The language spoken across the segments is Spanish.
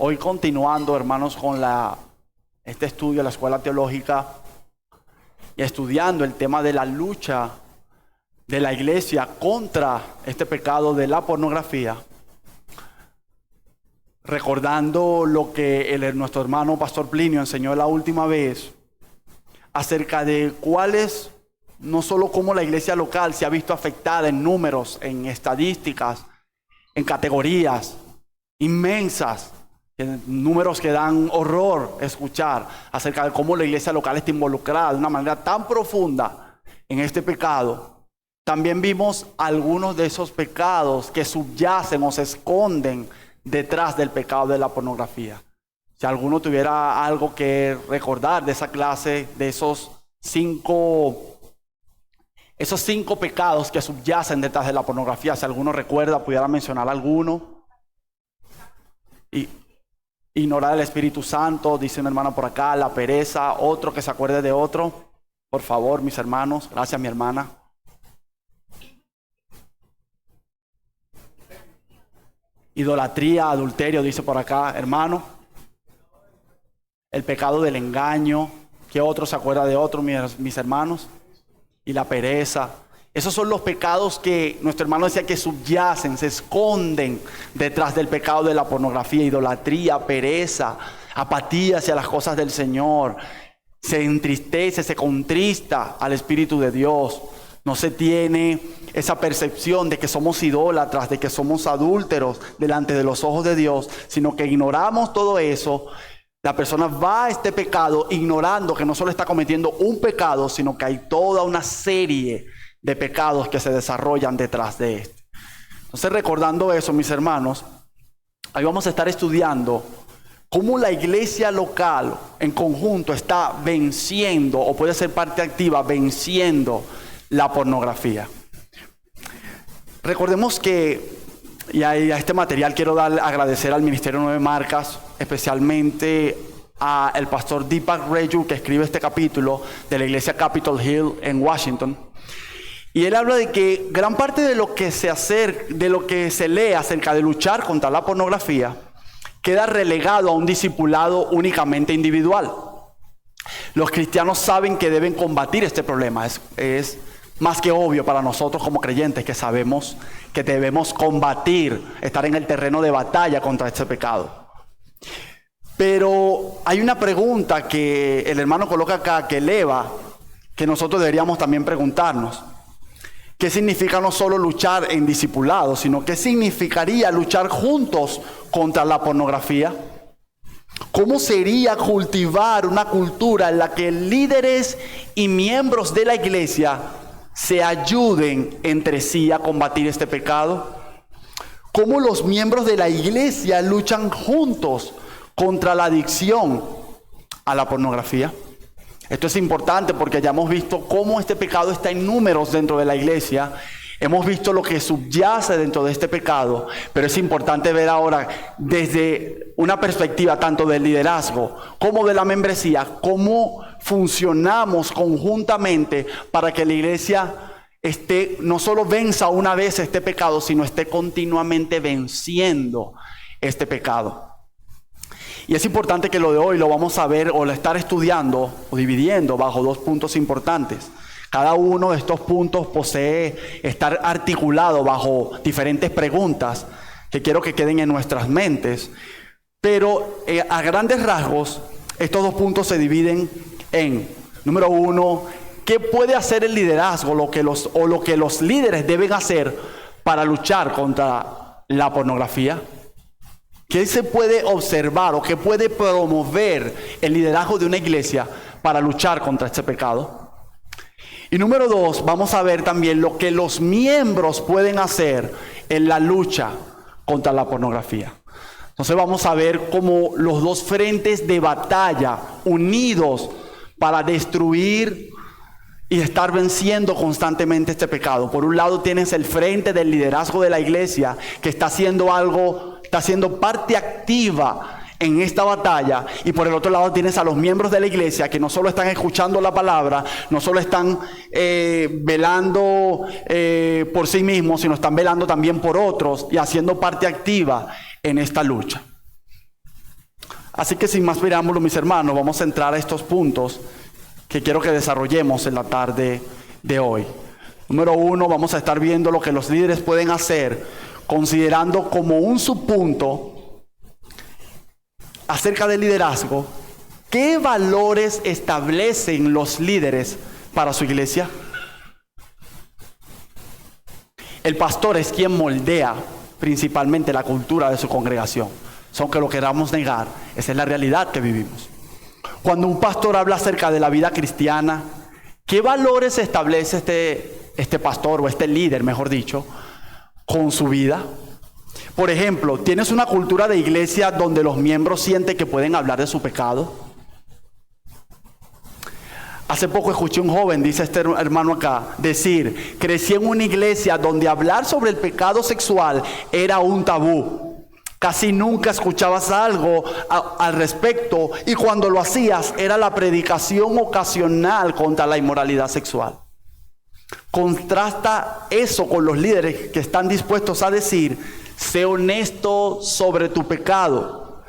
Hoy continuando, hermanos, con este estudio de la Escuela Teológica y estudiando el tema de la lucha de la iglesia contra este pecado de la pornografía, recordando lo que nuestro hermano Pastor Plinio enseñó la última vez acerca de cuáles, no solo cómo la iglesia local se ha visto afectada en números, en estadísticas, en categorías inmensas, en números que dan horror escuchar acerca de cómo la iglesia local está involucrada de una manera tan profunda en este pecado. También vimos algunos de esos pecados que subyacen o se esconden detrás del pecado de la pornografía. Si alguno tuviera algo que recordar de esa clase, de esos cinco pecados que subyacen detrás de la pornografía, si alguno recuerda, pudiera mencionar alguno. Y ignorar el Espíritu Santo, dice una hermana por acá, la pereza, otro que se acuerde de otro. Por favor, mis hermanos, gracias mi hermana. Idolatría, adulterio, dice por acá, hermano. El pecado del engaño, ¿qué otro se acuerda de otro, mis hermanos? Y la pereza. Esos son los pecados que nuestro hermano decía que subyacen, se esconden detrás del pecado de la pornografía, idolatría, pereza, apatía hacia las cosas del Señor. Se entristece, se contrista al Espíritu de Dios. No se tiene esa percepción de que somos idólatras, de que somos adúlteros delante de los ojos de Dios, sino que ignoramos todo eso. La persona va a este pecado ignorando que no solo está cometiendo un pecado, sino que hay toda una serie de pecados que se desarrollan detrás de este. Entonces, recordando eso, mis hermanos, ahí vamos a estar estudiando cómo la iglesia local en conjunto está venciendo, o puede ser parte activa, venciendo la pornografía. Recordemos que, y a este material quiero agradecer al Ministerio 9 Marcas, especialmente al pastor Deepak Reju, que escribe este capítulo de la iglesia Capitol Hill en Washington. Y él habla de que gran parte de lo que se lee acerca de luchar contra la pornografía queda relegado a un discipulado únicamente individual. Los cristianos saben que deben combatir este problema. Es más que obvio para nosotros como creyentes que sabemos que debemos combatir, estar en el terreno de batalla contra este pecado. Pero hay una pregunta que el hermano coloca acá que eleva, que nosotros deberíamos también preguntarnos. ¿Qué significa no solo luchar en discipulado, sino qué significaría luchar juntos contra la pornografía? ¿Cómo sería cultivar una cultura en la que líderes y miembros de la iglesia se ayuden entre sí a combatir este pecado? ¿Cómo los miembros de la iglesia luchan juntos contra la adicción a la pornografía? Esto es importante porque ya hemos visto cómo este pecado está en números dentro de la iglesia. Hemos visto lo que subyace dentro de este pecado, pero es importante ver ahora desde una perspectiva tanto del liderazgo como de la membresía, cómo funcionamos conjuntamente para que la iglesia no solo venza una vez este pecado, sino esté continuamente venciendo este pecado. Y es importante que lo de hoy lo vamos a ver o lo estar estudiando o dividiendo bajo dos puntos importantes. Cada uno de estos puntos posee estar articulado bajo diferentes preguntas que quiero que queden en nuestras mentes. Pero a grandes rasgos, estos dos puntos se dividen en, número uno, ¿qué puede hacer el liderazgo? Lo que los líderes deben hacer para luchar contra la pornografía. ¿Qué se puede observar o qué puede promover el liderazgo de una iglesia para luchar contra este pecado? Y número dos, vamos a ver también lo que los miembros pueden hacer en la lucha contra la pornografía. Entonces vamos a ver cómo los dos frentes de batalla unidos para destruir y estar venciendo constantemente este pecado. Por un lado tienes el frente del liderazgo de la iglesia que está haciendo parte activa en esta batalla, y por el otro lado tienes a los miembros de la iglesia que no solo están escuchando la palabra, no solo están velando por sí mismos, sino están velando también por otros y haciendo parte activa en esta lucha. Así que sin más preámbulo, mis hermanos, vamos a entrar a estos puntos que quiero que desarrollemos en la tarde de hoy. Número 1, vamos a estar viendo lo que los líderes pueden hacer, considerando como un subpunto acerca del liderazgo, ¿qué valores establecen los líderes para su iglesia? El pastor es quien moldea principalmente la cultura de su congregación. Aunque lo queramos negar, esa es la realidad que vivimos. Cuando un pastor habla acerca de la vida cristiana, ¿qué valores establece este pastor o este líder, mejor dicho, con su vida? Por ejemplo, ¿tienes una cultura de iglesia donde los miembros sienten que pueden hablar de su pecado? Hace poco escuché un joven, dice este hermano acá, decir: crecí en una iglesia donde hablar sobre el pecado sexual era un tabú. Casi nunca escuchabas algo al respecto, y cuando lo hacías era la predicación ocasional contra la inmoralidad sexual. Contrasta eso con los líderes que están dispuestos a decir: sé honesto sobre tu pecado.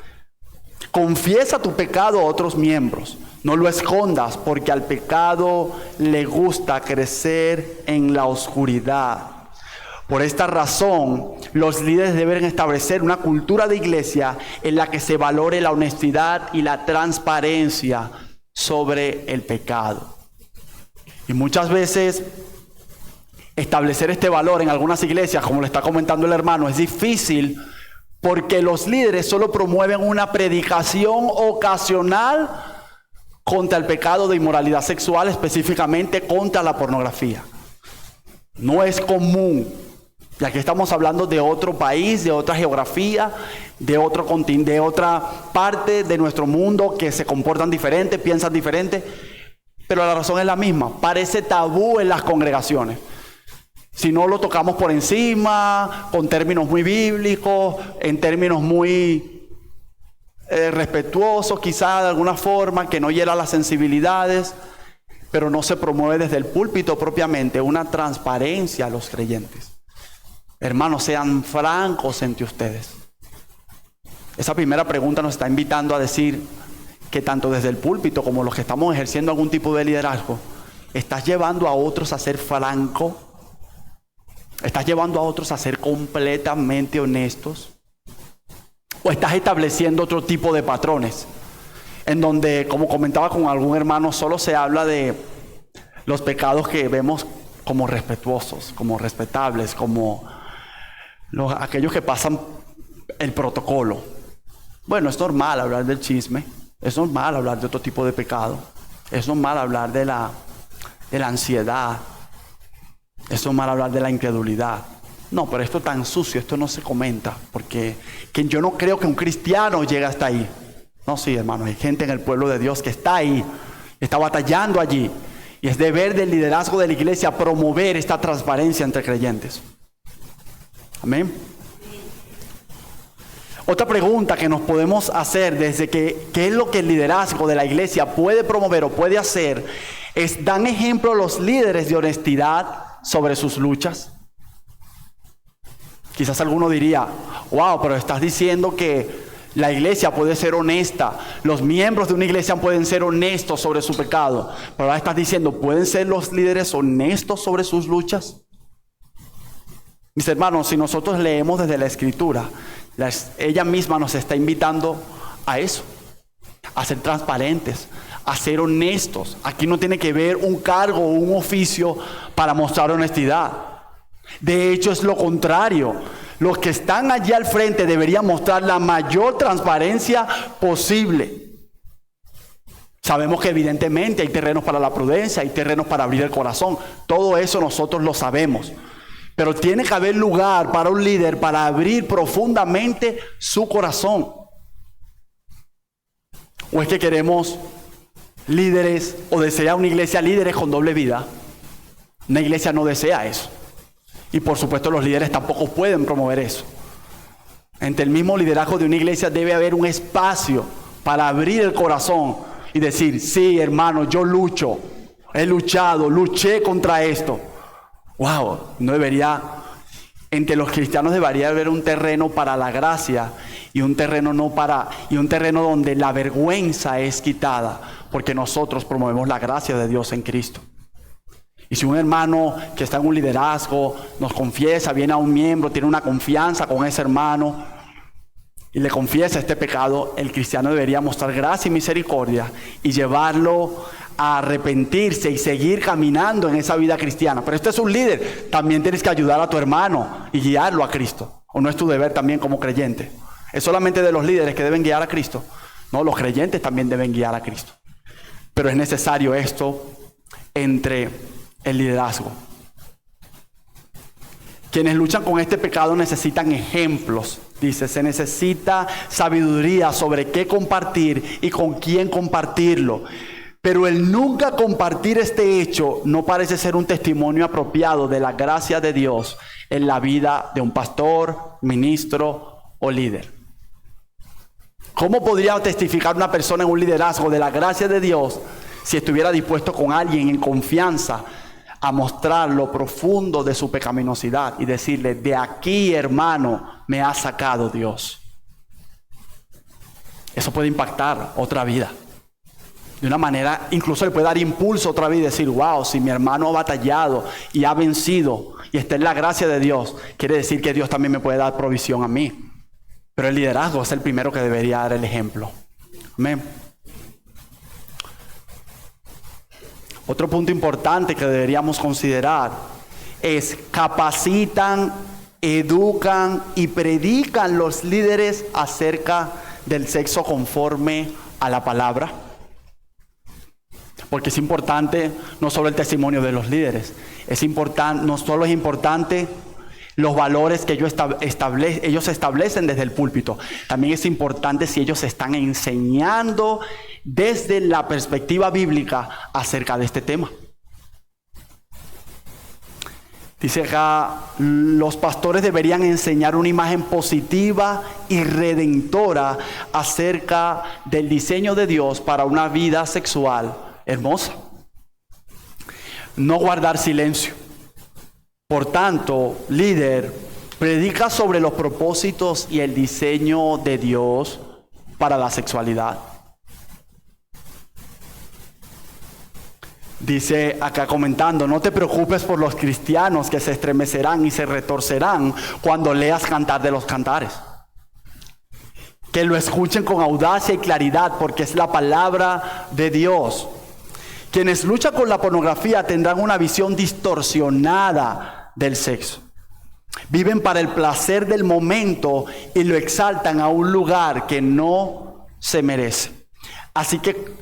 Confiesa tu pecado a otros miembros. No lo escondas, porque al pecado le gusta crecer en la oscuridad. Por esta razón, los líderes deben establecer una cultura de iglesia en la que se valore la honestidad y la transparencia sobre el pecado. Y muchas veces establecer este valor en algunas iglesias, como le está comentando el hermano, es difícil porque los líderes solo promueven una predicación ocasional contra el pecado de inmoralidad sexual, específicamente contra la pornografía. No es común. Y aquí estamos hablando de otro país, de otra geografía, de otro continente, de otra parte de nuestro mundo que se comportan diferente, piensan diferente, pero la razón es la misma. Parece tabú en las congregaciones. Si no lo tocamos por encima, con términos muy bíblicos, en términos muy respetuosos, quizás de alguna forma, que no hiera las sensibilidades, pero no se promueve desde el púlpito propiamente una transparencia a los creyentes. Hermanos, sean francos entre ustedes. Esa primera pregunta nos está invitando a decir que tanto desde el púlpito como los que estamos ejerciendo algún tipo de liderazgo, ¿estás llevando a otros a ser franco? ¿Estás llevando a otros a ser completamente honestos? ¿O estás estableciendo otro tipo de patrones? En donde, como comentaba con algún hermano, solo se habla de los pecados que vemos como respetuosos, como respetables, como aquellos que pasan el protocolo. Bueno, es normal hablar del chisme, es normal hablar de otro tipo de pecado, es normal hablar de la ansiedad, es normal hablar de la incredulidad. No, pero esto tan sucio, esto no se comenta, porque yo no creo que un cristiano llegue hasta ahí. No, sí, hermanos, hay gente en el pueblo de Dios que está ahí, está batallando allí, y es deber del liderazgo de la iglesia promover esta transparencia entre creyentes. Amén. Otra pregunta que nos podemos hacer desde que ¿qué es lo que el liderazgo de la iglesia puede promover o puede hacer? Es: ¿dan ejemplo los líderes de honestidad sobre sus luchas? Quizás alguno diría: wow, pero estás diciendo que la iglesia puede ser honesta, los miembros de una iglesia pueden ser honestos sobre su pecado, pero ahora estás diciendo: ¿pueden ser los líderes honestos sobre sus luchas? Mis hermanos, si nosotros leemos desde la Escritura, ella misma nos está invitando a eso, a ser transparentes, a ser honestos. Aquí no tiene que ver un cargo o un oficio para mostrar honestidad. De hecho, es lo contrario. Los que están allí al frente deberían mostrar la mayor transparencia posible. Sabemos que evidentemente hay terrenos para la prudencia, hay terrenos para abrir el corazón. Todo eso nosotros lo sabemos. Pero tiene que haber lugar para un líder para abrir profundamente su corazón. ¿O es que queremos líderes o desea una iglesia líderes con doble vida? Una iglesia no desea eso. Y por supuesto los líderes tampoco pueden promover eso. Entre el mismo liderazgo de una iglesia debe haber un espacio para abrir el corazón y decir: sí, hermano, yo lucho, he luchado, luché contra esto. Wow, no debería Entre los cristianos debería haber un terreno para la gracia y un terreno donde la vergüenza es quitada, porque nosotros promovemos la gracia de Dios en Cristo. Y si un hermano que está en un liderazgo nos confiesa, viene a un miembro, tiene una confianza con ese hermano y le confiesa este pecado, el cristiano debería mostrar gracia y misericordia y llevarlo a arrepentirse y seguir caminando en esa vida cristiana. Pero este es un líder, también tienes que ayudar a tu hermano y guiarlo a Cristo. ¿O no es tu deber también como creyente? ¿Es solamente de los líderes que deben guiar a Cristo? No, los creyentes también deben guiar a Cristo. Pero es necesario esto entre el liderazgo. Quienes luchan con este pecado necesitan ejemplos. Dice, se necesita sabiduría sobre qué compartir y con quién compartirlo. Pero el nunca compartir este hecho no parece ser un testimonio apropiado de la gracia de Dios en la vida de un pastor, ministro o líder. ¿Cómo podría testificar una persona en un liderazgo de la gracia de Dios si estuviera dispuesto con alguien en confianza a mostrar lo profundo de su pecaminosidad y decirle, de aquí, hermano, me ha sacado Dios? Eso puede impactar otra vida. De una manera, incluso le puede dar impulso otra vez y decir, wow, si mi hermano ha batallado y ha vencido y está en la gracia de Dios, quiere decir que Dios también me puede dar provisión a mí. Pero el liderazgo es el primero que debería dar el ejemplo. Amén. Otro punto importante que deberíamos considerar es capacitan, educan y predican los líderes acerca del sexo conforme a la palabra. Porque es importante no solo el testimonio de los líderes, no solo es importante los valores que ellos establecen desde el púlpito, también es importante si ellos están enseñando desde la perspectiva bíblica acerca de este tema. Dice acá, los pastores deberían enseñar una imagen positiva y redentora acerca del diseño de Dios para una vida sexual hermosa. No guardar silencio. Por tanto, líder, predica sobre los propósitos y el diseño de Dios para la sexualidad. Dice acá comentando, no te preocupes por los cristianos que se estremecerán y se retorcerán cuando leas Cantar de los Cantares. Que lo escuchen con audacia y claridad porque es la palabra de Dios. Quienes luchan con la pornografía tendrán una visión distorsionada del sexo. Viven para el placer del momento y lo exaltan a un lugar que no se merece. Así que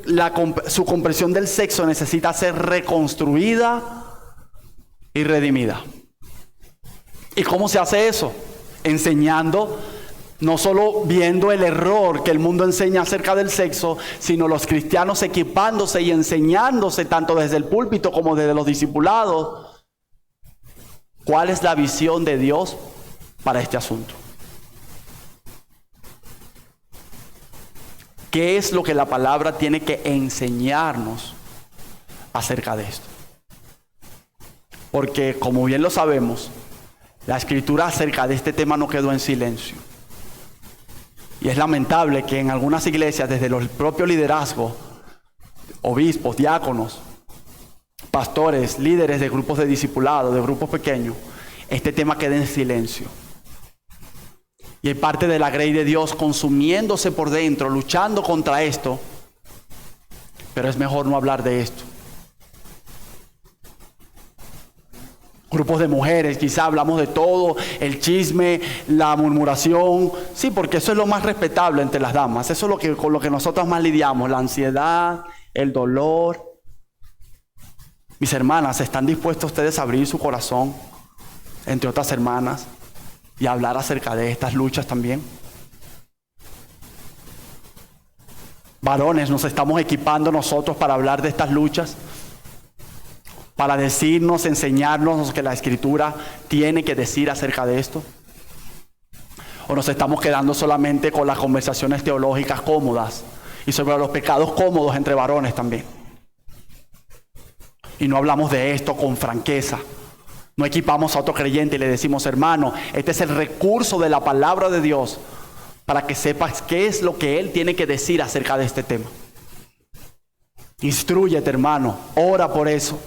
su comprensión del sexo necesita ser reconstruida y redimida. ¿Y cómo se hace eso? Enseñando, no solo viendo el error que el mundo enseña acerca del sexo, sino los cristianos equipándose y enseñándose tanto desde el púlpito como desde los discipulados. ¿Cuál es la visión de Dios para este asunto? ¿Qué es lo que la palabra tiene que enseñarnos acerca de esto? Porque, como bien lo sabemos, la escritura acerca de este tema no quedó en silencio. Y es lamentable que en algunas iglesias, desde el propio liderazgo, obispos, diáconos, pastores, líderes de grupos de discipulado, de grupos pequeños, este tema quede en silencio. Y hay parte de la grey de Dios consumiéndose por dentro, luchando contra esto. Pero es mejor no hablar de esto. Grupos de mujeres, quizá hablamos de todo, el chisme, la murmuración. Sí, porque eso es lo más respetable entre las damas. Eso es con lo que nosotros más lidiamos, la ansiedad, el dolor. Mis hermanas, ¿están dispuestos ustedes a abrir su corazón, entre otras hermanas, y hablar acerca de estas luchas también? Varones, ¿nos estamos equipando nosotros para hablar de estas luchas? Para decirnos, enseñarnos lo que la Escritura tiene que decir acerca de esto. ¿O nos estamos quedando solamente con las conversaciones teológicas cómodas y sobre los pecados cómodos entre varones también? Y no hablamos de esto con franqueza, No equipamos a otro creyente y le decimos, hermano, este es el recurso de la palabra de Dios para que sepas qué es lo que Él tiene que decir acerca de este tema. Instrúyete, hermano, ora por eso.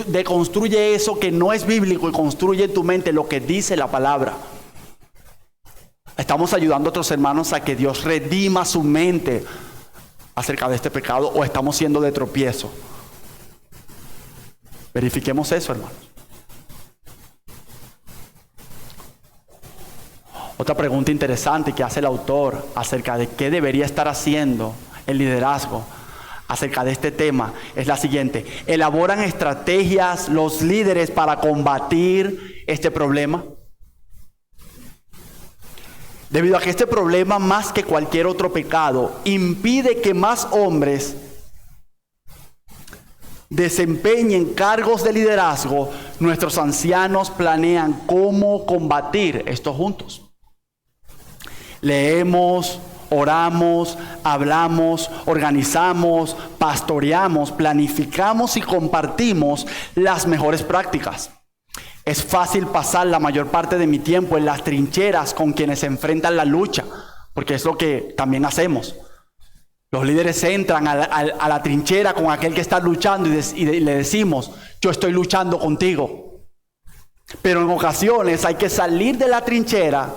Deconstruye eso que no es bíblico y construye en tu mente lo que dice la palabra. Estamos ayudando a otros hermanos a que Dios redima su mente acerca de este pecado, o estamos siendo de tropiezo. Verifiquemos eso, hermanos. Otra pregunta interesante que hace el autor acerca de qué debería estar haciendo el liderazgo acerca de este tema es la siguiente: ¿elaboran estrategias los líderes para combatir este problema? Debido a que este problema, más que cualquier otro pecado, impide que más hombres desempeñen cargos de liderazgo, nuestros ancianos planean cómo combatir esto juntos. Leemos, oramos, hablamos, organizamos, pastoreamos, planificamos y compartimos las mejores prácticas. Es fácil pasar la mayor parte de mi tiempo en las trincheras con quienes enfrentan la lucha, porque es lo que también hacemos. Los líderes entran a la trinchera con aquel que está luchando y le decimos, yo estoy luchando contigo. Pero en ocasiones hay que salir de la trinchera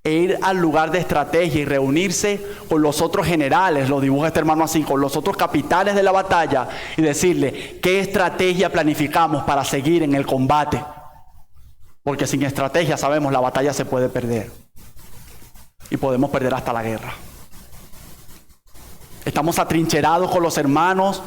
e ir al lugar de estrategia y reunirse con los otros generales, lo dibuja este hermano así, con los otros capitanes de la batalla y decirle qué estrategia planificamos para seguir en el combate. Porque sin estrategia, sabemos, la batalla se puede perder. Y podemos perder hasta la guerra. Estamos atrincherados con los hermanos,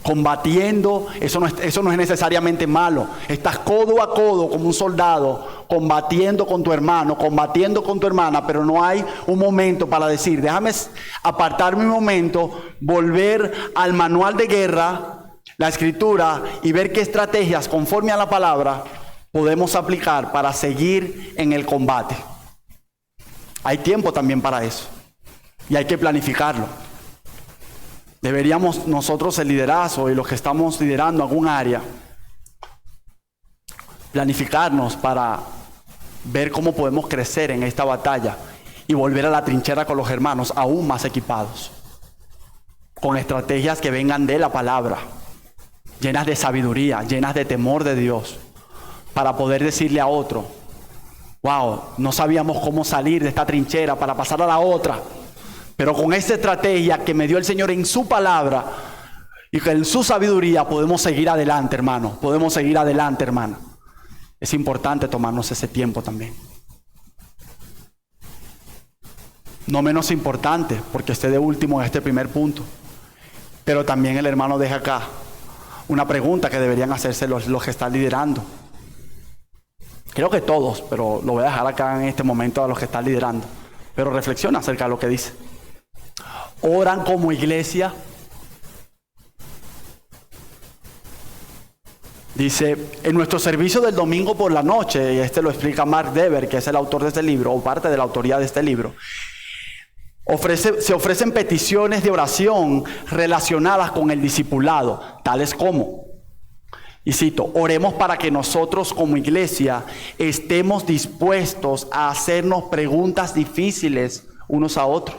combatiendo. Eso no es necesariamente malo. Estás codo a codo como un soldado, combatiendo con tu hermano, combatiendo con tu hermana, pero no hay un momento para decir, déjame apartarme un momento, volver al manual de guerra, la escritura, y ver qué estrategias, conforme a la palabra, podemos aplicar para seguir en el combate. Hay tiempo también para eso. Y hay que planificarlo. Deberíamos nosotros, el liderazgo y los que estamos liderando algún área, planificarnos para ver cómo podemos crecer en esta batalla y volver a la trinchera con los hermanos aún más equipados, con estrategias que vengan de la palabra, llenas de sabiduría, llenas de temor de Dios, para poder decirle a otro, wow, no sabíamos cómo salir de esta trinchera para pasar a la otra, pero con esta estrategia que me dio el Señor en su palabra y que en su sabiduría podemos seguir adelante, hermano. Podemos seguir adelante, hermano. Es importante tomarnos ese tiempo también. No menos importante, porque esté de último en este primer punto. Pero también el hermano deja acá una pregunta que deberían hacerse los que están liderando. Creo que todos, pero lo voy a dejar acá en este momento a los que están liderando. Pero reflexiona acerca de lo que dice. ¿Oran como iglesia? Dice, en nuestro servicio del domingo por la noche, y este lo explica Mark Dever, que es el autor de este libro, o parte de la autoría de este libro, se ofrecen peticiones de oración relacionadas con el discipulado, tales como, y cito, oremos para que nosotros como iglesia estemos dispuestos a hacernos preguntas difíciles unos a otros.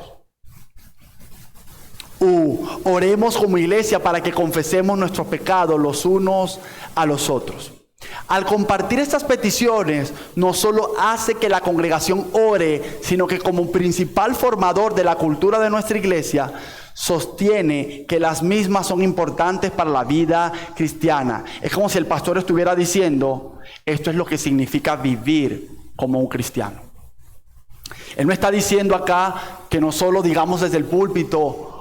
Oremos como iglesia para que confesemos nuestros pecados los unos a los otros. Al compartir estas peticiones, no solo hace que la congregación ore, sino que como principal formador de la cultura de nuestra iglesia, sostiene que las mismas son importantes para la vida cristiana. Es como si el pastor estuviera diciendo, esto es lo que significa vivir como un cristiano. Él no está diciendo acá que no solo digamos desde el púlpito,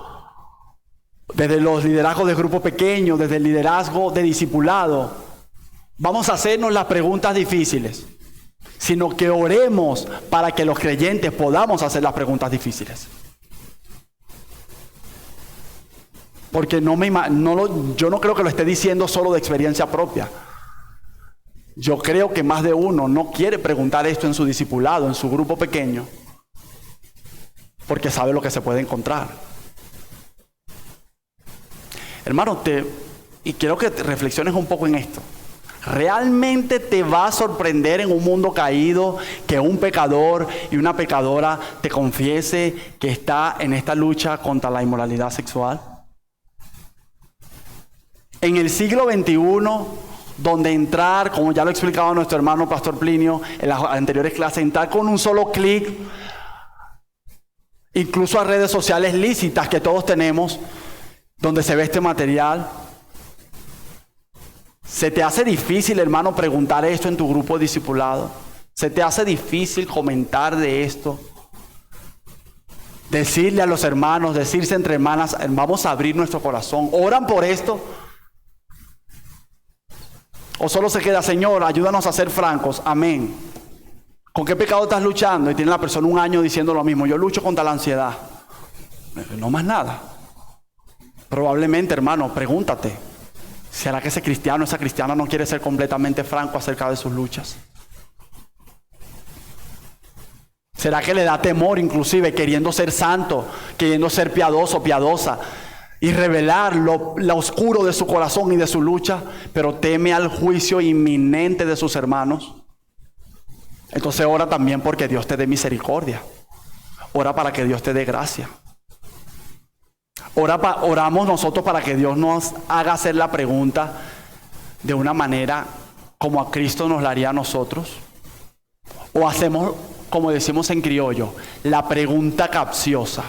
desde los liderazgos de grupo pequeño, desde el liderazgo de discipulado, vamos a hacernos las preguntas difíciles, sino que oremos para que los creyentes podamos hacer las preguntas difíciles. Porque yo no creo que lo esté diciendo solo de experiencia propia. Yo creo que más de uno no quiere preguntar esto en su discipulado, en su grupo pequeño, porque sabe lo que se puede encontrar. Hermano, te y quiero que te reflexiones un poco en esto. ¿Realmente te va a sorprender en un mundo caído que un pecador y una pecadora te confiese que está en esta lucha contra la inmoralidad sexual? En el siglo XXI, donde entrar, como ya lo explicaba nuestro hermano Pastor Plinio en las anteriores clases, entrar con un solo clic, incluso a redes sociales lícitas que todos tenemos, donde se ve este material. ¿Se te hace difícil, hermano, preguntar esto en tu grupo discipulado? ¿Se te hace difícil comentar de esto? Decirle a los hermanos, decirse entre hermanas, vamos a abrir nuestro corazón. ¿Oran por esto? ¿O solo se queda, Señor, ayúdanos a ser francos? Amén. ¿Con qué pecado estás luchando? Y tiene la persona un año diciendo lo mismo. Yo lucho contra la ansiedad. No más nada. Probablemente, hermano, pregúntate. ¿Será que ese cristiano, esa cristiana no quiere ser completamente franco acerca de sus luchas? ¿Será que le da temor inclusive queriendo ser santo, queriendo ser piadoso, piadosa y revelar lo oscuro de su corazón y de su lucha, pero teme al juicio inminente de sus hermanos? Entonces ora también porque Dios te dé misericordia. Ora para que Dios te dé gracia. Oramos nosotros para que Dios nos haga hacer la pregunta de una manera como a Cristo nos la haría a nosotros. O hacemos, como decimos en criollo, la pregunta capciosa.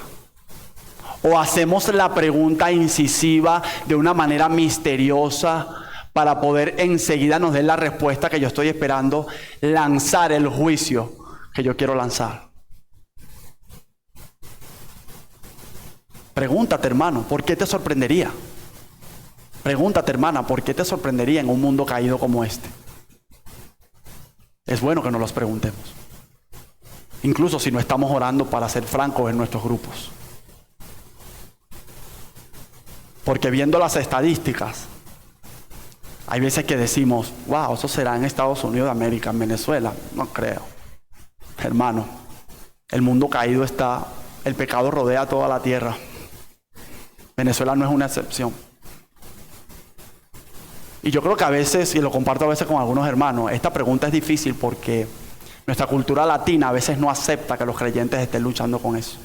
O hacemos la pregunta incisiva de una manera misteriosa para poder enseguida nos den la respuesta que yo estoy esperando, lanzar el juicio que yo quiero lanzar. Pregúntate, hermano, ¿por qué te sorprendería? Pregúntate, hermana, ¿por qué te sorprendería en un mundo caído como este? Es bueno que nos los preguntemos. Incluso si no estamos orando para ser francos en nuestros grupos. Porque viendo las estadísticas, hay veces que decimos, wow, eso será en Estados Unidos de América, en Venezuela. No creo. Hermano, el mundo caído está, el pecado rodea toda la tierra. Venezuela no es una excepción. Y yo creo que a veces, y lo comparto a veces con algunos hermanos, esta pregunta es difícil porque nuestra cultura latina a veces no acepta que los creyentes estén luchando con eso.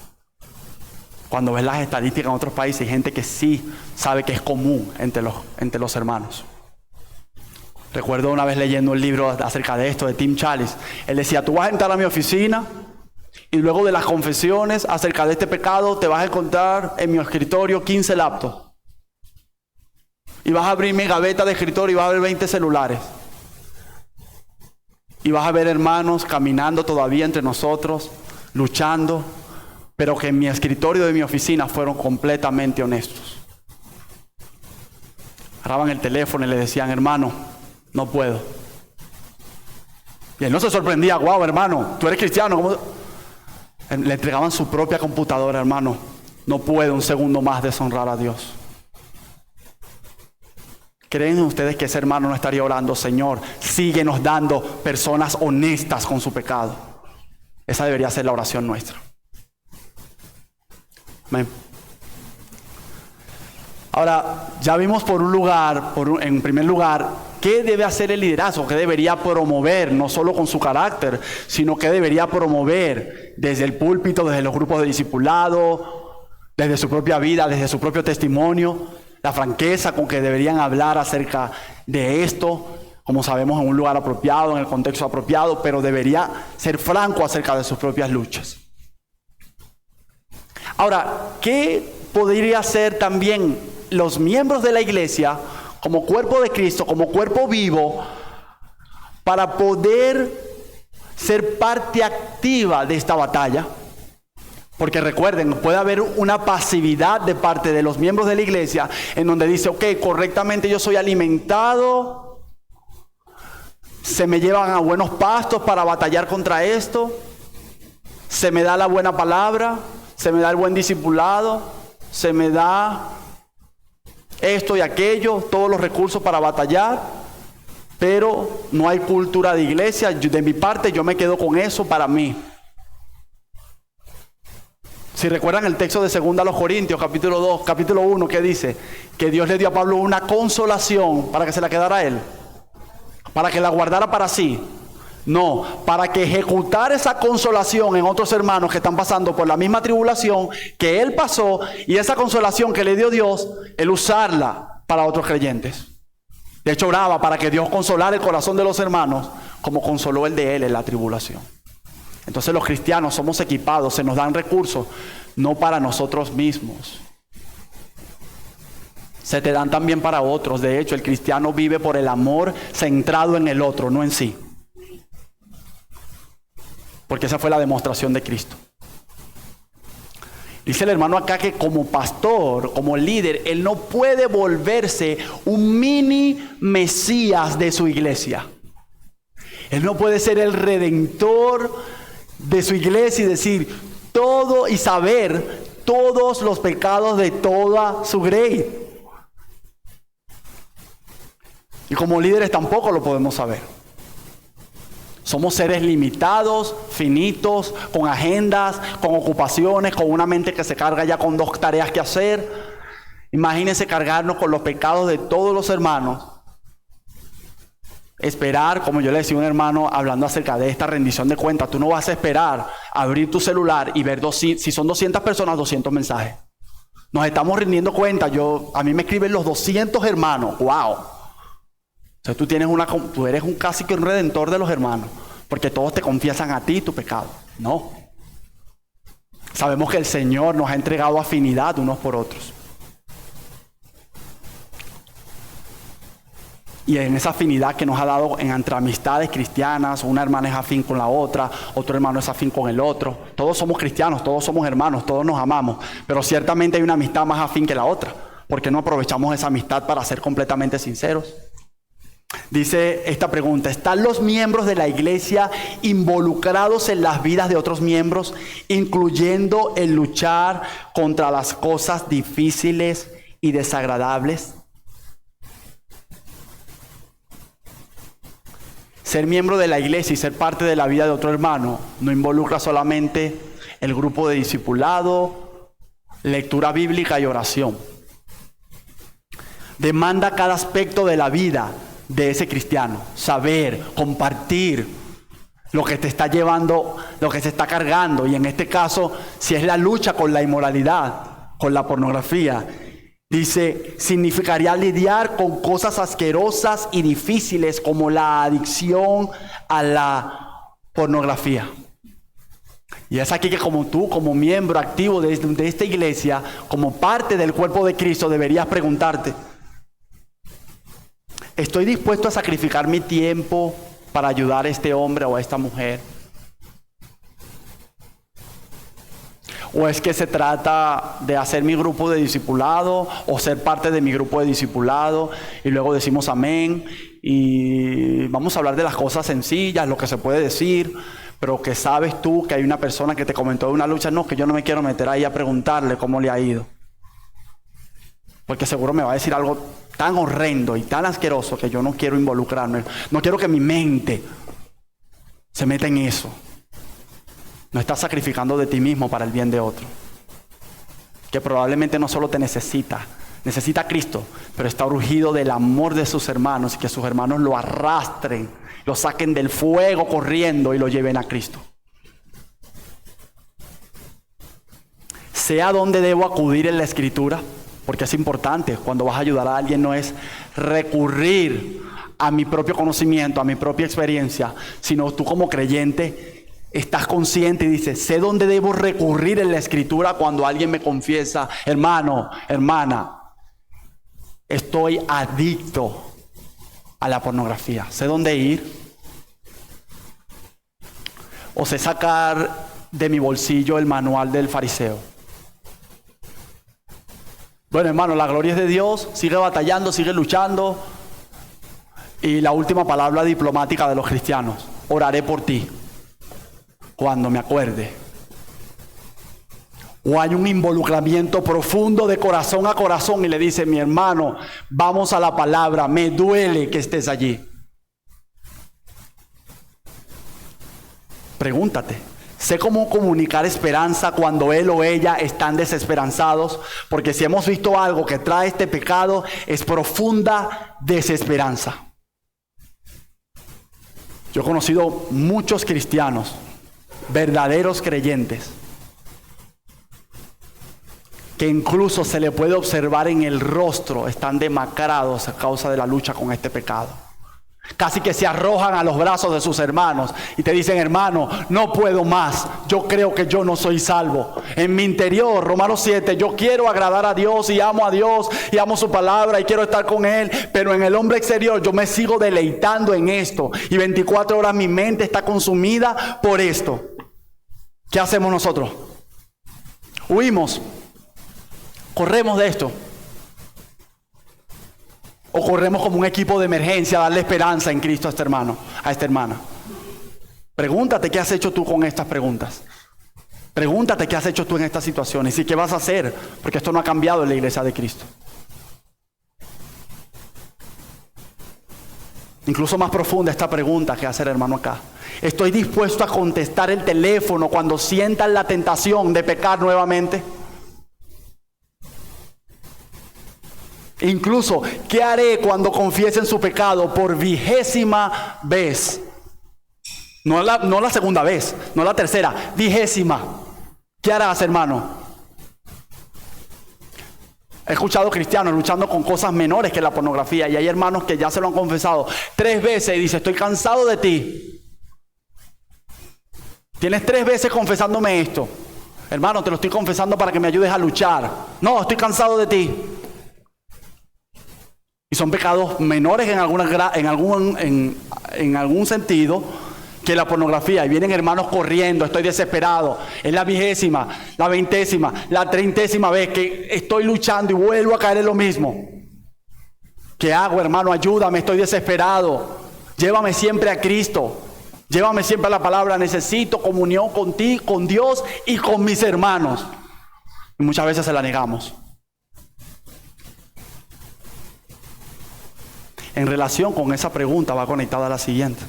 Cuando ves las estadísticas en otros países, hay gente que sí sabe que es común entre los hermanos. Recuerdo una vez leyendo un libro acerca de esto, de Tim Challies. Él decía, tú vas a entrar a mi oficina y luego de las confesiones acerca de este pecado, te vas a encontrar en mi escritorio 15 laptops. Y vas a abrir mi gaveta de escritorio y vas a ver 20 celulares. Y vas a ver hermanos caminando todavía entre nosotros, luchando, pero que en mi escritorio de mi oficina fueron completamente honestos. Agarraban el teléfono y le decían, hermano, no puedo. Y él no se sorprendía, wow, hermano, tú eres cristiano, ¿cómo? Le entregaban su propia computadora, hermano, no puedo un segundo más deshonrar a Dios. ¿Creen ustedes que ese hermano no estaría orando, Señor, síguenos dando personas honestas con su pecado? Esa debería ser la oración nuestra. Amén. Ahora, ya vimos en primer lugar, qué debe hacer el liderazgo, qué debería promover, no solo con su carácter, sino qué debería promover desde el púlpito, desde los grupos de discipulado, desde su propia vida, desde su propio testimonio. La franqueza con que deberían hablar acerca de esto, como sabemos, en un lugar apropiado, en el contexto apropiado, pero debería ser franco acerca de sus propias luchas. Ahora, ¿qué podría hacer también los miembros de la iglesia, como cuerpo de Cristo, como cuerpo vivo, para poder ser parte activa de esta batalla? Porque recuerden, puede haber una pasividad de parte de los miembros de la iglesia en donde dice, ok, correctamente yo soy alimentado, se me llevan a buenos pastos para batallar contra esto, se me da la buena palabra, se me da el buen discipulado, se me da esto y aquello, todos los recursos para batallar, pero no hay cultura de iglesia. De mi parte yo me quedo con eso para mí. Si recuerdan el texto de 2 Corintios, capítulo 1, ¿qué dice? Que Dios le dio a Pablo una consolación para que se la quedara a él, para que la guardara para sí. No, para que ejecutara esa consolación en otros hermanos que están pasando por la misma tribulación que él pasó, y esa consolación que le dio Dios, él usarla para otros creyentes. De hecho, oraba para que Dios consolara el corazón de los hermanos como consoló el de él en la tribulación. Entonces los cristianos somos equipados, se nos dan recursos, no para nosotros mismos. Se te dan también para otros. De hecho, el cristiano vive por el amor centrado en el otro, no en sí. Porque esa fue la demostración de Cristo. Dice el hermano acá que como pastor, como líder, él no puede volverse un mini Mesías de su iglesia. Él no puede ser el redentor de su iglesia y decir todo y saber todos los pecados de toda su grey. Y como líderes tampoco lo podemos saber. Somos seres limitados, finitos, con agendas, con ocupaciones, con una mente que se carga ya con 2 tareas que hacer. Imagínense cargarnos con los pecados de todos los hermanos. Esperar, como yo le decía a un hermano hablando acerca de esta rendición de cuentas, tú no vas a esperar abrir tu celular y ver si son 200 personas, 200 mensajes. Nos estamos rindiendo cuenta. A mí me escriben los 200 hermanos. ¡Wow! O sea, tú eres casi que un redentor de los hermanos, porque todos te confiesan a ti tu pecado. No. Sabemos que el Señor nos ha entregado afinidad unos por otros. Y en esa afinidad que nos ha dado entre amistades cristianas, una hermana es afín con la otra, otro hermano es afín con el otro. Todos somos cristianos, todos somos hermanos, todos nos amamos. Pero ciertamente hay una amistad más afín que la otra. ¿Por qué no aprovechamos esa amistad para ser completamente sinceros? Dice esta pregunta: ¿están los miembros de la iglesia involucrados en las vidas de otros miembros, incluyendo el luchar contra las cosas difíciles y desagradables? Ser miembro de la iglesia y ser parte de la vida de otro hermano no involucra solamente el grupo de discipulado, lectura bíblica y oración. Demanda cada aspecto de la vida de ese cristiano: saber, compartir lo que te está llevando, lo que se está cargando. Y en este caso, si es la lucha con la inmoralidad, con la pornografía, dice, significaría lidiar con cosas asquerosas y difíciles como la adicción a la pornografía. Y es aquí que como tú, como miembro activo de esta iglesia, como parte del cuerpo de Cristo, deberías preguntarte: ¿estoy dispuesto a sacrificar mi tiempo para ayudar a este hombre o a esta mujer? ¿O es que se trata de hacer mi grupo de discipulado o ser parte de mi grupo de discipulado y luego decimos amén y vamos a hablar de las cosas sencillas, lo que se puede decir, pero que sabes tú que hay una persona que te comentó de una lucha? No, que yo no me quiero meter ahí a preguntarle cómo le ha ido, porque seguro me va a decir algo tan horrendo y tan asqueroso que yo no quiero involucrarme. No quiero que mi mente se meta en eso. No estás sacrificando de ti mismo para el bien de otro, que probablemente no solo te necesita a Cristo, pero está urgido del amor de sus hermanos y que sus hermanos lo arrastren, lo saquen del fuego corriendo y lo lleven a Cristo. Sé a dónde debo acudir en la Escritura, porque es importante. Cuando vas a ayudar a alguien no es recurrir a mi propio conocimiento, a mi propia experiencia, sino tú como creyente estás consciente y dices: sé dónde debo recurrir en la Escritura cuando alguien me confiesa: hermano, hermana, estoy adicto a la pornografía. Sé dónde ir. O sé sacar de mi bolsillo el manual del fariseo. Bueno, hermano, la gloria es de Dios. Sigue batallando, sigue luchando. Y la última palabra diplomática de los cristianos: oraré por ti cuando me acuerde. O hay un involucramiento profundo de corazón a corazón y le dice: mi hermano, vamos a la palabra, me duele que estés allí. Pregúntate: Sé cómo comunicar esperanza cuando él o ella están desesperanzados, porque si hemos visto algo que trae este pecado, es profunda desesperanza. Yo he conocido muchos cristianos, verdaderos creyentes, que incluso se le puede observar en el rostro, están demacrados a causa de la lucha con este pecado. Casi que se arrojan a los brazos de sus hermanos y te dicen: hermano, no puedo más, yo creo que yo no soy salvo. En mi interior, Romanos 7, yo quiero agradar a Dios y amo su palabra y quiero estar con Él, pero en el hombre exterior yo me sigo deleitando en esto y 24 horas mi mente está consumida por esto. ¿Qué hacemos nosotros? Huimos, corremos de esto. O corremos como un equipo de emergencia a darle esperanza en Cristo a este hermano, a esta hermana. Pregúntate qué has hecho tú con estas preguntas. Pregúntate qué has hecho tú en estas situaciones y qué vas a hacer, porque esto no ha cambiado en la iglesia de Cristo. Incluso más profunda esta pregunta que hace el hermano acá. ¿Estoy dispuesto a contestar el teléfono cuando sientan la tentación de pecar nuevamente? Incluso, ¿qué haré cuando confiesen su pecado por 20ª vez? No la segunda vez, no la tercera, 20ª. ¿Qué harás, hermano? He escuchado cristianos luchando con cosas menores que la pornografía, y hay hermanos que ya se lo han confesado 3 veces y dice: estoy cansado de ti. Tienes 3 veces confesándome esto. Hermano, te lo estoy confesando para que me ayudes a luchar. No, estoy cansado de ti. Y son pecados menores en algún sentido que la pornografía. Y vienen hermanos corriendo: estoy desesperado. Es la 20ª, la 20ª, la 30ª vez que estoy luchando y vuelvo a caer en lo mismo. ¿Qué hago, hermano? Ayúdame, estoy desesperado. Llévame siempre a Cristo. Llévame siempre a la palabra. Necesito comunión contigo, con Dios y con mis hermanos. Y muchas veces se la negamos. En relación con esa pregunta va conectada a la siguiente,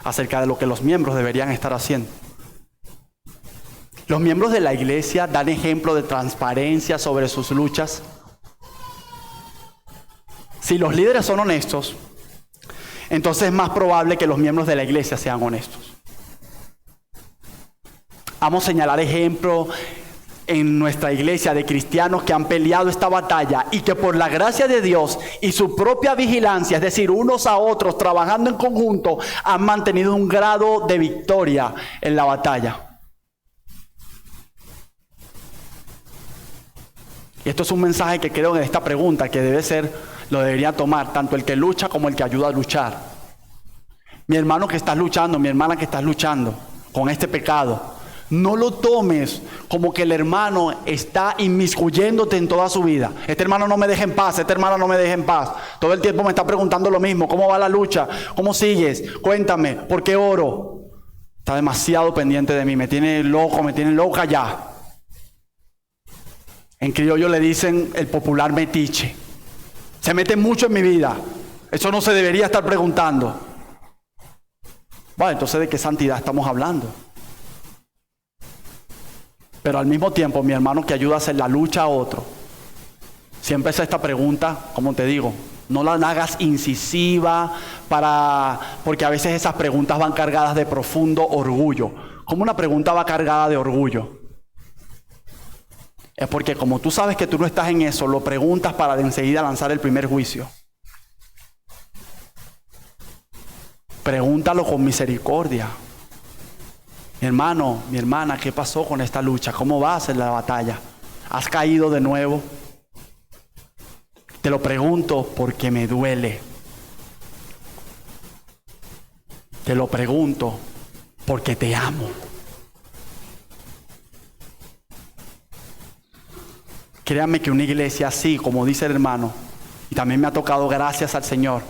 acerca de lo que los miembros deberían estar haciendo. Los miembros de la iglesia dan ejemplo de transparencia sobre sus luchas. Si los líderes son honestos, entonces es más probable que los miembros de la iglesia sean honestos. Vamos a señalar ejemplos en nuestra iglesia de cristianos que han peleado esta batalla y que por la gracia de Dios y su propia vigilancia, es decir, unos a otros trabajando en conjunto, han mantenido un grado de victoria en la batalla. Y esto es un mensaje que creo en esta pregunta que lo debería tomar tanto el que lucha como el que ayuda a luchar. Mi hermano que estás luchando, mi hermana que estás luchando con este pecado, no lo tomes como que el hermano está inmiscuyéndote en toda su vida. Este hermano no me deja en paz, esta hermana no me deja en paz. Todo el tiempo me está preguntando lo mismo: ¿cómo va la lucha? ¿Cómo sigues? Cuéntame, ¿por qué oro? Está demasiado pendiente de mí, me tiene loco, me tiene loca ya. En criollo le dicen el popular metiche. Se mete mucho en mi vida. Eso no se debería estar preguntando. Bueno, entonces ¿de qué santidad estamos hablando? Pero al mismo tiempo, mi hermano que ayuda a hacer la lucha a otro, siempre es esta pregunta, como te digo, no la hagas incisiva porque a veces esas preguntas van cargadas de profundo orgullo. ¿Cómo una pregunta va cargada de orgullo? Es porque como tú sabes que tú no estás en eso, lo preguntas para de enseguida lanzar el primer juicio. Pregúntalo con misericordia. Mi hermano, mi hermana, ¿qué pasó con esta lucha? ¿Cómo vas en la batalla? ¿Has caído de nuevo? Te lo pregunto porque me duele. Te lo pregunto porque te amo. Créanme que una iglesia así, como dice el hermano, y también me ha tocado, gracias al Señor,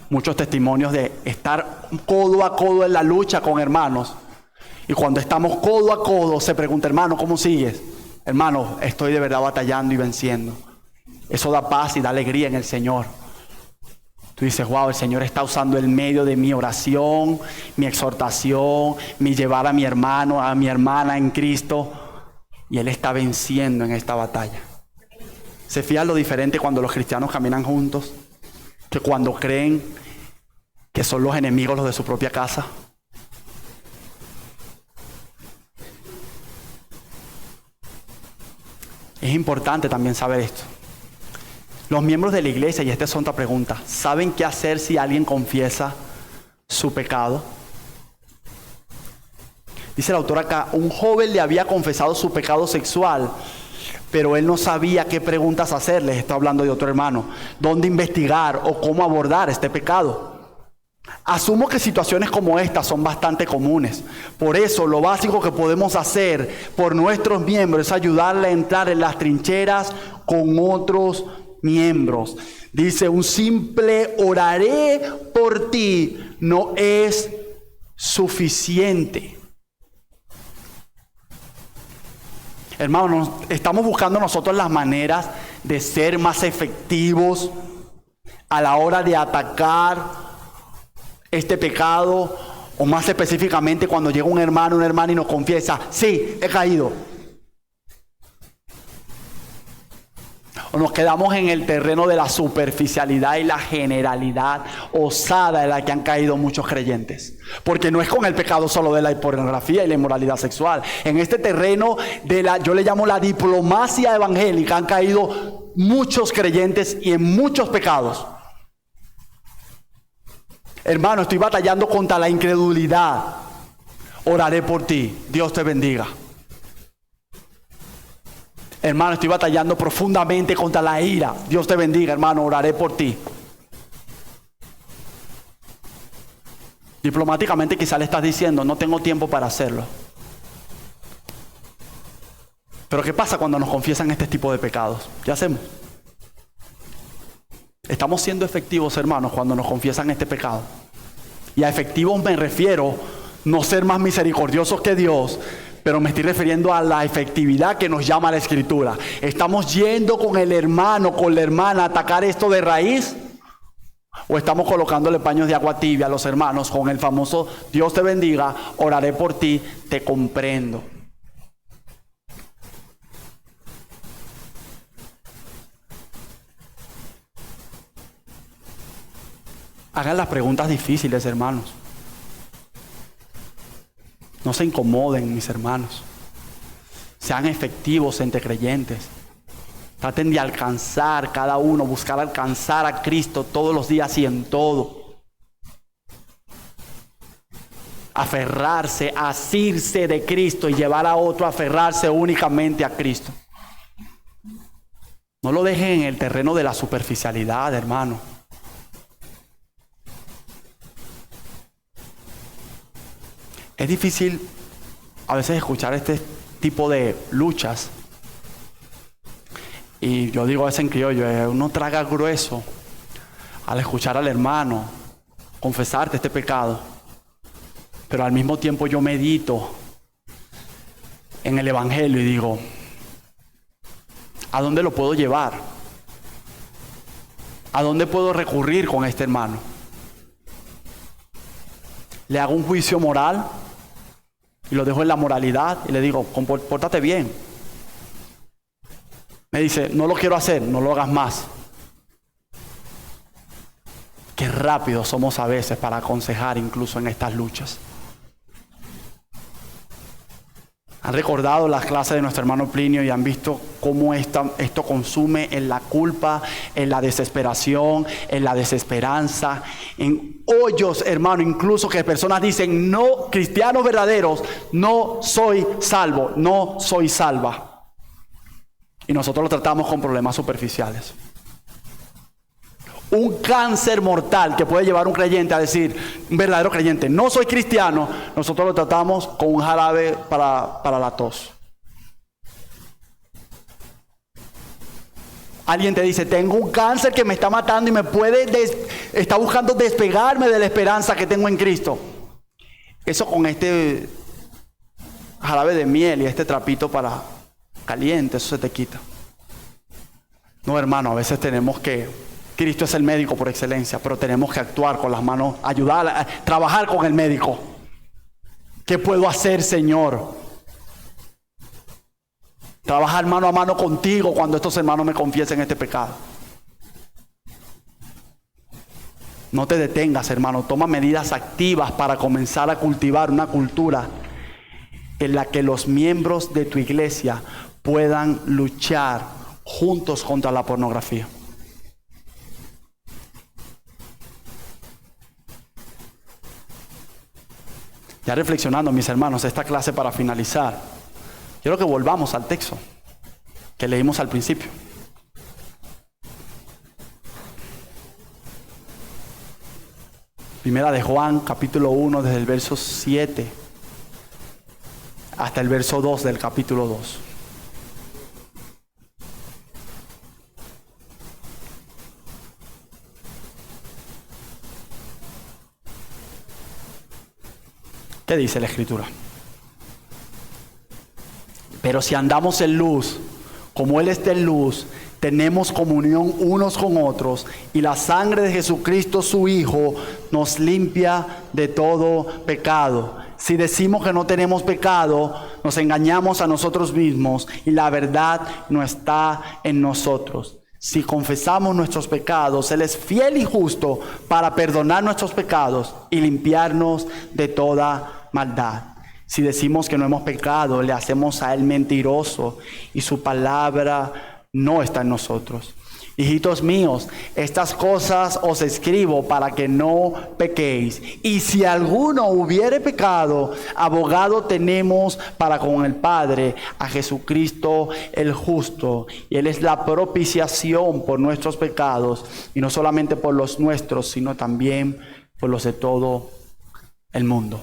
muchos testimonios de estar codo a codo en la lucha con hermanos. Y cuando estamos codo a codo, se pregunta: hermano, ¿cómo sigues? Hermano, estoy de verdad batallando y venciendo. Eso da paz y da alegría en el Señor. Tú dices, wow, el Señor está usando el medio de mi oración, mi exhortación, mi llevar a mi hermano, a mi hermana en Cristo. Y Él está venciendo en esta batalla. ¿Se fija lo diferente cuando los cristianos caminan juntos? Que cuando creen que son los enemigos los de su propia casa. Es importante también saber esto. Los miembros de la iglesia, y esta es otra pregunta, ¿saben qué hacer si alguien confiesa su pecado? Dice el autor acá, un joven le había confesado su pecado sexual, pero él no sabía qué preguntas hacerle. Está hablando de otro hermano. ¿Dónde investigar o cómo abordar este pecado? Asumo que situaciones como estas son bastante comunes. Por eso lo básico que podemos hacer por nuestros miembros es ayudarle a entrar en las trincheras con otros miembros. Dice, un simple oraré por ti no es suficiente. Hermanos, estamos buscando nosotros las maneras de ser más efectivos a la hora de atacar este pecado, o más específicamente cuando llega un hermano, una hermana y nos confiesa, sí, he caído. O nos quedamos en el terreno de la superficialidad y la generalidad osada en la que han caído muchos creyentes. Porque no es con el pecado solo de la pornografía y la inmoralidad sexual. En este terreno yo le llamo la diplomacia evangélica, han caído muchos creyentes y en muchos pecados. Hermano, estoy batallando contra la incredulidad. Oraré por ti. Dios te bendiga. Hermano, estoy batallando profundamente contra la ira. Dios te bendiga, hermano. Oraré por ti. Diplomáticamente quizá le estás diciendo, no tengo tiempo para hacerlo. Pero ¿qué pasa cuando nos confiesan este tipo de pecados? ¿Qué hacemos? Estamos siendo efectivos, hermanos, cuando nos confiesan este pecado. Y a efectivos me refiero no ser más misericordiosos que Dios, pero me estoy refiriendo a la efectividad que nos llama la Escritura. ¿Estamos yendo con el hermano, con la hermana a atacar esto de raíz? ¿O estamos colocándole paños de agua tibia a los hermanos con el famoso Dios te bendiga, oraré por ti, te comprendo? Hagan las preguntas difíciles, hermanos. No se incomoden, mis hermanos. Sean efectivos entre creyentes. Traten de alcanzar cada uno, buscar alcanzar a Cristo todos los días y en todo. Aferrarse, asirse de Cristo y llevar a otro a aferrarse únicamente a Cristo. No lo dejen en el terreno de la superficialidad, hermano. Es difícil a veces escuchar este tipo de luchas. Y yo digo a veces en criollo, uno traga grueso al escuchar al hermano confesarte este pecado. Pero al mismo tiempo yo medito en el Evangelio y digo, ¿a dónde lo puedo llevar? ¿A dónde puedo recurrir con este hermano? ¿Le hago un juicio moral? Y lo dejo en la moralidad y le digo, compórtate bien. Me dice, no lo quiero hacer, no lo hagas más. Qué rápidos somos a veces para aconsejar incluso en estas luchas. Han recordado las clases de nuestro hermano Plinio y han visto cómo esto consume en la culpa, en la desesperación, en la desesperanza, en hoyos, hermano, incluso que personas dicen, no, cristianos verdaderos, no soy salvo, no soy salva. Y nosotros lo tratamos con problemas superficiales. Un cáncer mortal que puede llevar a un creyente a decir, un verdadero creyente, no soy cristiano, nosotros lo tratamos con un jarabe para la tos. Alguien te dice, tengo un cáncer que me está matando y me está buscando despegarme de la esperanza que tengo en Cristo. Eso con este jarabe de miel y este trapito para caliente, eso se te quita. No, hermano, a veces tenemos que Cristo es el médico por excelencia, pero tenemos que actuar con las manos, ayudar, trabajar con el médico. ¿Qué puedo hacer, Señor? Trabajar mano a mano contigo cuando estos hermanos me confiesen este pecado. No te detengas, hermano. Toma medidas activas para comenzar a cultivar una cultura en la que los miembros de tu iglesia puedan luchar juntos contra la pornografía. Ya reflexionando, mis hermanos, esta clase para finalizar, quiero que volvamos al texto que leímos al principio. Primera de Juan, capítulo 1, desde el verso 7 hasta el verso 2 del capítulo 2. ¿Qué dice la Escritura? Pero si andamos en luz, como Él está en luz, tenemos comunión unos con otros, y la sangre de Jesucristo, su Hijo, nos limpia de todo pecado. Si decimos que no tenemos pecado, nos engañamos a nosotros mismos, y la verdad no está en nosotros. Si confesamos nuestros pecados, Él es fiel y justo para perdonar nuestros pecados y limpiarnos de toda maldad. Si decimos que no hemos pecado, le hacemos a Él mentiroso y su palabra no está en nosotros. Hijitos míos, estas cosas os escribo para que no pequéis. Y si alguno hubiere pecado, abogado tenemos para con el Padre, a Jesucristo el justo. Y Él es la propiciación por nuestros pecados, y no solamente por los nuestros, sino también por los de todo el mundo.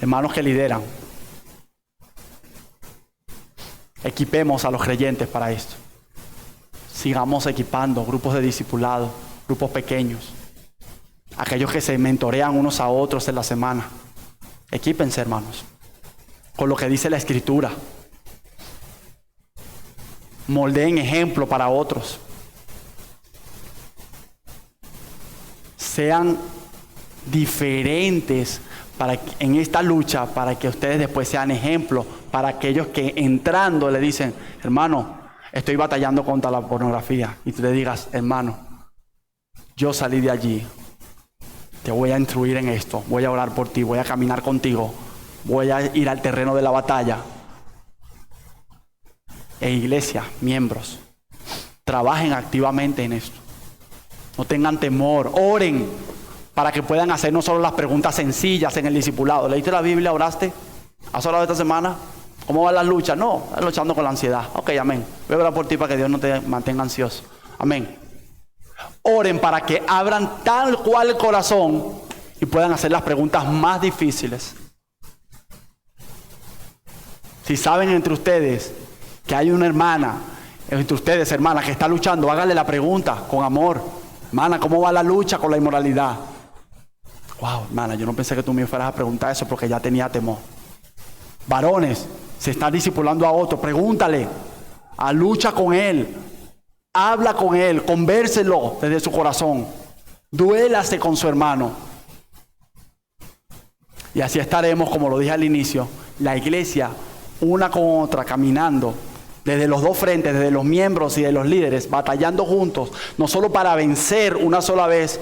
Hermanos que lideran, equipemos a los creyentes para esto. Sigamos equipando grupos de discipulado, grupos pequeños, aquellos que se mentorean unos a otros en la semana. Equípense, hermanos, con lo que dice la Escritura. Moldeen ejemplo para otros. Sean diferentes en esta lucha, para que ustedes después sean ejemplo para aquellos que entrando le dicen: hermano, estoy batallando contra la pornografía. Y tú le digas: hermano, yo salí de allí, te voy a instruir en esto, voy a orar por ti, voy a caminar contigo, voy a ir al terreno de la batalla. Iglesia, miembros, trabajen activamente en esto. No tengan temor, oren para que puedan hacer no solo las preguntas sencillas en el discipulado. ¿Leíste la Biblia? ¿Oraste? ¿Has orado esta semana? ¿Cómo va la lucha? No, estás luchando con la ansiedad. Ok, amén. Voy a orar por ti para que Dios no te mantenga ansioso. Amén. Oren para que abran tal cual el corazón y puedan hacer las preguntas más difíciles. Si saben entre ustedes que hay una hermana, entre ustedes, hermanas, que está luchando, háganle la pregunta con amor. Hermana, ¿cómo va la lucha con la inmoralidad? Wow, hermana, yo no pensé que tú me fueras a preguntar eso porque ya tenía temor. Varones, se están discipulando a otro, pregúntale, lucha con él, habla con él, convérselo desde su corazón, duélase con su hermano. Y así estaremos, como lo dije al inicio, la iglesia una con otra, caminando desde los dos frentes, desde los miembros y de los líderes, batallando juntos, no solo para vencer una sola vez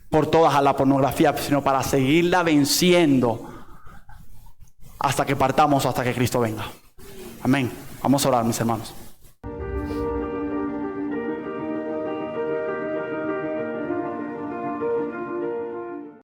por todas a la pornografía, sino para seguirla venciendo hasta que partamos, hasta que Cristo venga. Amén. Vamos a orar, mis hermanos.